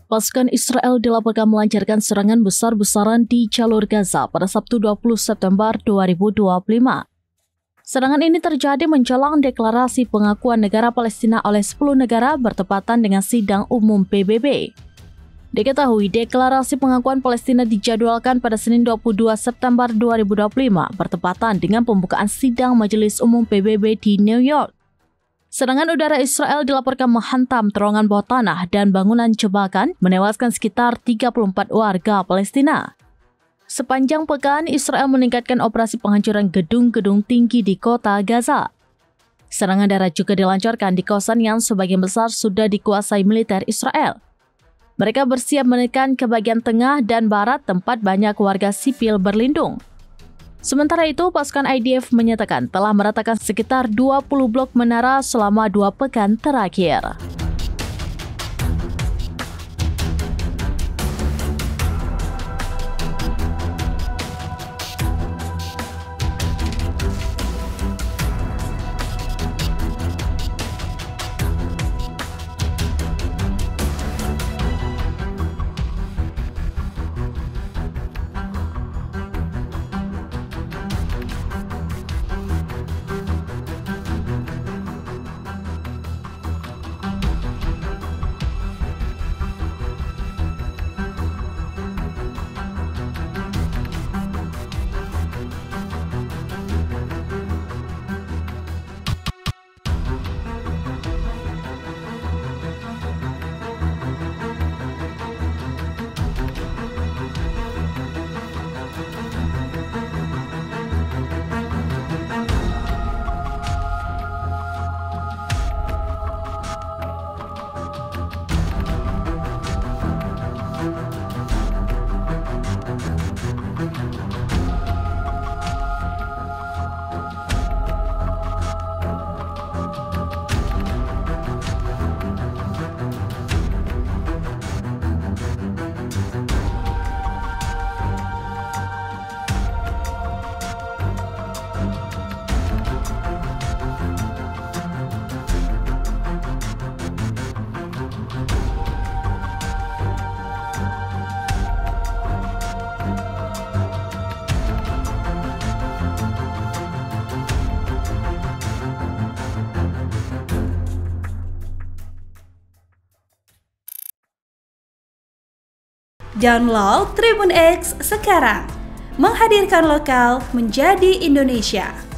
Pasukan Israel dilaporkan melancarkan serangan besar-besaran di jalur Gaza pada Sabtu 20 September 2025. Serangan ini terjadi menjelang deklarasi pengakuan negara Palestina oleh 10 negara bertepatan dengan sidang umum PBB. Diketahui deklarasi pengakuan Palestina dijadwalkan pada Senin 22 September 2025 bertepatan dengan pembukaan sidang Majelis Umum PBB di New York. Serangan udara Israel dilaporkan menghantam terowongan bawah tanah dan bangunan jebakan, menewaskan sekitar 34 warga Palestina. Sepanjang pekan, Israel meningkatkan operasi penghancuran gedung-gedung tinggi di kota Gaza. Serangan darat juga dilancarkan di kawasan yang sebagian besar sudah dikuasai militer Israel. Mereka bersiap menekan ke bagian tengah dan barat tempat banyak warga sipil berlindung. Sementara itu, pasukan IDF menyatakan telah meratakan sekitar 20 blok menara selama 2 pekan terakhir. Download Tribun X sekarang, menghadirkan lokal menjadi Indonesia.